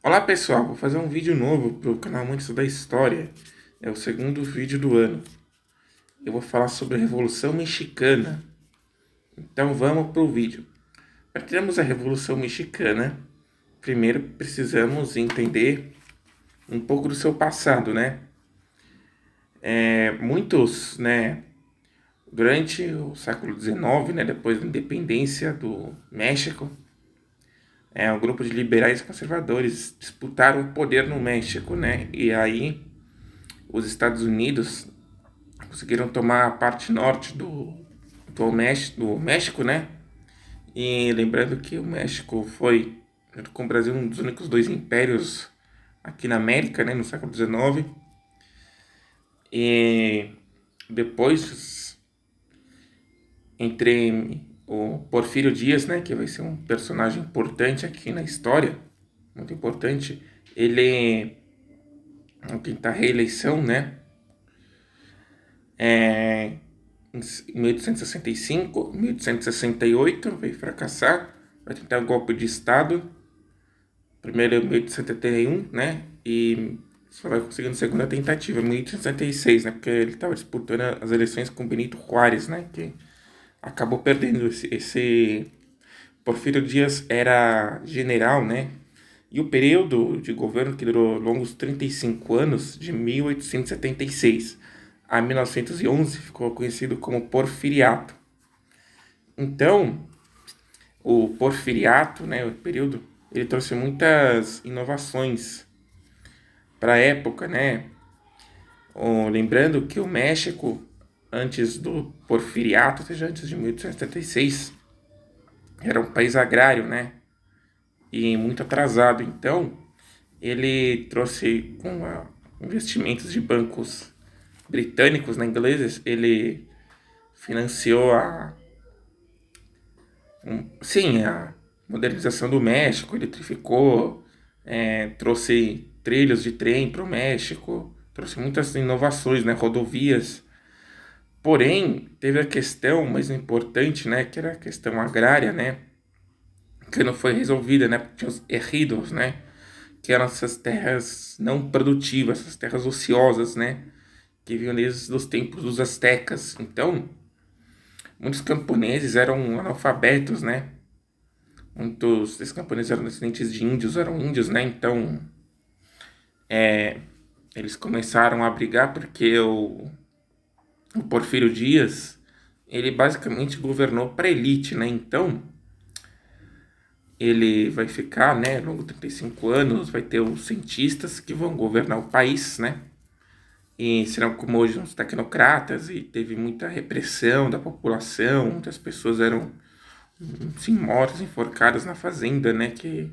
Olá pessoal, vou fazer um vídeo novo para o canal Amantes da História. É o segundo vídeo do ano. Eu vou falar sobre a Revolução Mexicana. Então vamos para o vídeo. Para termos a Revolução Mexicana, primeiro precisamos entender um pouco do seu passado, né? Muitos, né, durante o século XIX, né, depois da independência do México, um grupo de liberais e conservadores disputaram o poder no México, né? E aí os Estados Unidos conseguiram tomar a parte norte do México, né? E lembrando que o México foi, junto com o Brasil, um dos únicos dois impérios aqui na América, né, no século XIX. E depois, entre o Porfírio Dias, né, que vai ser um personagem importante aqui na história, muito importante, ele tentar a reeleição, né, em 1865, 1868, veio fracassar, vai tentar um golpe de Estado, primeiro em 1871, né, e só vai conseguir na segunda tentativa, em 1866, né, porque ele estava disputando as eleições com Benito Juárez, né, que acabou perdendo esse Porfírio Dias era general, né, e o período de governo que durou longos 35 anos, de 1876 a 1911, ficou conhecido como Porfiriato. Então, o Porfiriato, né, o período, ele trouxe muitas inovações para a época, né? Lembrando que o México, antes do Porfiriato, ou seja, antes de 1876, era um país agrário, né? E muito atrasado. Então, ele trouxe investimentos de bancos britânicos, né, ingleses, ele financiou a modernização do México, eletrificou, trouxe trilhos de trem para o México, trouxe muitas inovações, né, rodovias. Porém, teve a questão mais importante, né, que era a questão agrária, né, que não foi resolvida, né, porque tinha os ejidos, né, que eram essas terras não produtivas, essas terras ociosas, né, que vinham desde os tempos dos astecas. Então, muitos camponeses eram analfabetos, né, muitos desses camponeses eram descendentes de índios, eram índios, né, então eles começaram a brigar porque o Porfírio Dias, ele basicamente governou para elite, né? Então, ele vai ficar, né, ao longo de 35 anos, vai ter os cientistas que vão governar o país, né? E serão como hoje uns tecnocratas, e teve muita repressão da população, muitas pessoas eram, sim, mortas, enforcadas na fazenda, né? Que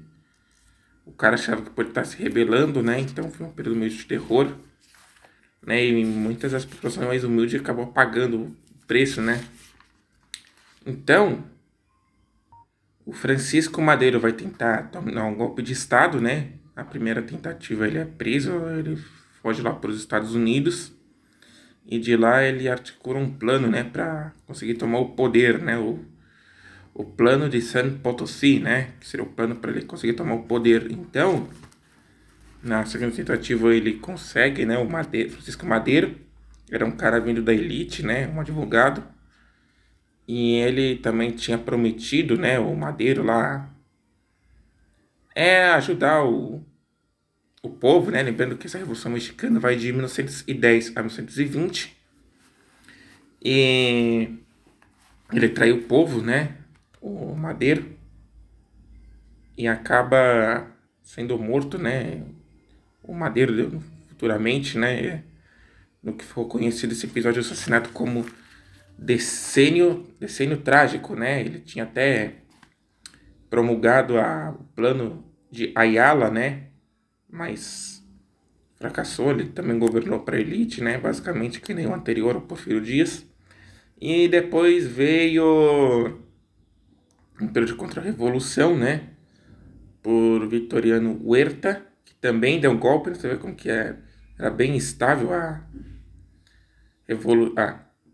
o cara achava que pode estar se rebelando, né? Então foi um período meio de terror, né? E muitas das populações mais humildes acabam pagando o preço, né? Então, o Francisco Madeiro vai tentar tomar um golpe de Estado, né? A primeira tentativa ele é preso, ele foge lá para os Estados Unidos e de lá ele articula um plano, né, para conseguir tomar o poder, né? O plano de San Potosí, né? Que seria o plano para ele conseguir tomar o poder. Então, na segunda tentativa ele consegue, né? O Madeiro, Francisco Madeiro era um cara vindo da elite, né? Um advogado. E ele também tinha prometido, né, o Madeiro lá, ajudar o povo, né? Lembrando que essa Revolução Mexicana vai de 1910 a 1920. E ele traiu o povo, né? O Madeiro. E acaba sendo morto, né? O Madeiro futuramente, né? No que ficou conhecido esse episódio de assassinato como decênio trágico, né? Ele tinha até promulgado o plano de Ayala, né? Mas fracassou, ele também governou para a elite, né? Basicamente que nem o anterior, o Porfírio Dias. E depois veio um período de contra-revolução, né? Por Victoriano Huerta, que também deu um golpe, você vê como que era bem estável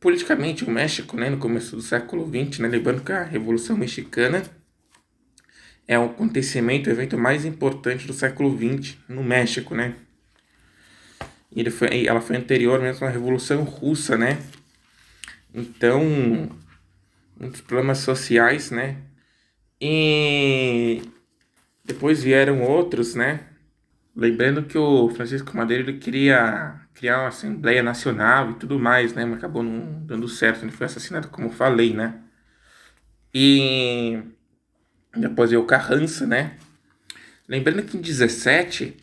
politicamente o México, né? No começo do século XX, né? Lembrando que a Revolução Mexicana é o acontecimento, o evento mais importante do século XX no México, né? E ela foi anterior mesmo à Revolução Russa, né? Então, muitos problemas sociais, né? E depois vieram outros, né? Lembrando que o Francisco Madeira ele queria criar uma Assembleia Nacional e tudo mais, né? Mas acabou não dando certo, ele foi assassinado, como eu falei, né? E depois veio o Carranza, né? Lembrando que em 17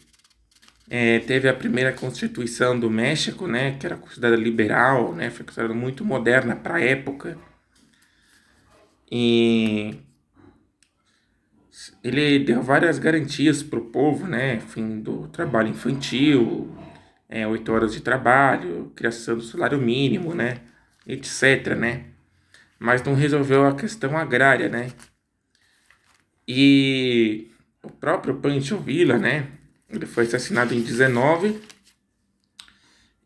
teve a primeira Constituição do México, né? Que era considerada liberal, né? Foi considerada muito moderna para a época. E ele deu várias garantias para o povo, né? Fim do trabalho infantil, 8 horas de trabalho, criação do salário mínimo, né? Etc, né? Mas não resolveu a questão agrária, né? E o próprio Pancho Villa, né? Ele foi assassinado em 19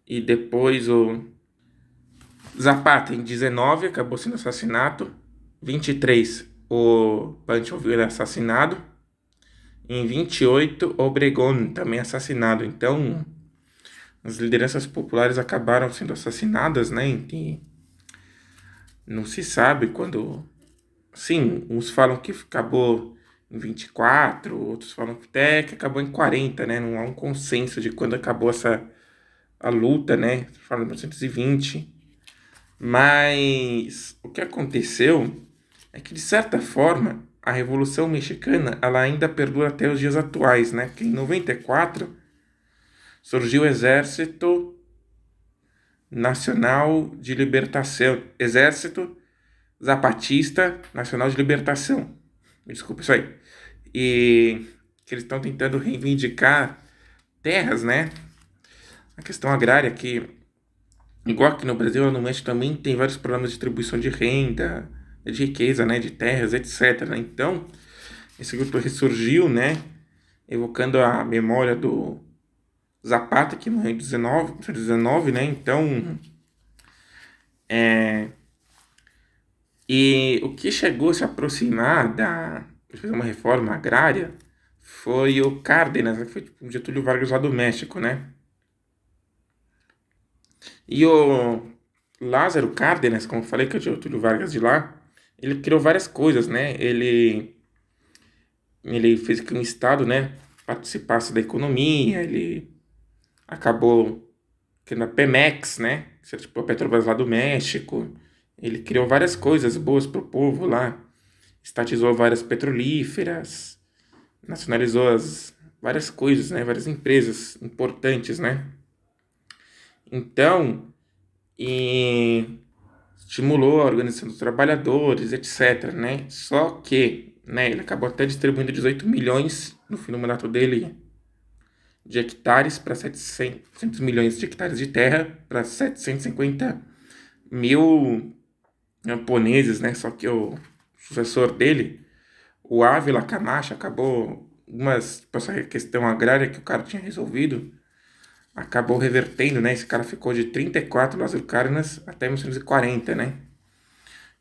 e depois o Zapata em 19 acabou sendo assassinado. 23 o Pancho Villa assassinado. Em 28 Obregón também assassinado. Então as lideranças populares acabaram sendo assassinadas, né? E não se sabe quando. Sim, uns falam que acabou em 24, outros falam que até que acabou em 40, né? Não há um consenso de quando acabou a luta, né? Falam em 1920. Mas o que aconteceu é que, de certa forma, a Revolução Mexicana ela ainda perdura até os dias atuais, né? Porque em 94 surgiu o Exército Nacional de Libertação, Exército Zapatista Nacional de Libertação. Me desculpa isso aí. E que eles estão tentando reivindicar terras, né? A questão agrária que, igual aqui no Brasil, no México também tem vários problemas de distribuição de renda, de riqueza, né? De terras, etc. Né? Então, esse grupo ressurgiu, né? Evocando a memória do Zapata, que morreu em 19, né? Então, e o que chegou a se aproximar de fazer uma reforma agrária foi o Cárdenas, que foi tipo, o Getúlio Vargas lá do México, né? E o Lázaro Cárdenas, como eu falei, que é o Getúlio Vargas de lá, ele criou várias coisas, né? Ele fez que um Estado, né, participasse da economia, ele acabou criando a Pemex, né? Que é tipo a Petrobras lá do México. Ele criou várias coisas boas pro povo lá. Estatizou várias petrolíferas, nacionalizou várias coisas, né? Várias empresas importantes, né? Então, e estimulou a organização dos trabalhadores, etc, né? Só que, né, ele acabou até distribuindo 18 milhões no fim do mandato dele de hectares para 700 milhões de hectares de terra para 750 mil camponeses, né? Só que o sucessor dele, o Ávila Camacho, acabou tipo, essa questão agrária que o cara tinha resolvido, acabou revertendo, né? Esse cara ficou de 34 Lázaro Cárdenas até 1940, né?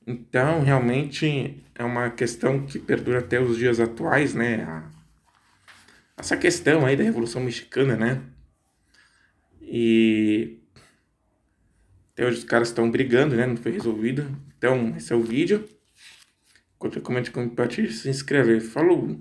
Então, realmente é uma questão que perdura até os dias atuais, né? Essa questão aí da Revolução Mexicana, né? E até hoje os caras estão brigando, né? Não foi resolvido. Então, esse é o vídeo. Qualquer comente, compartilhe, se inscrever. Falou!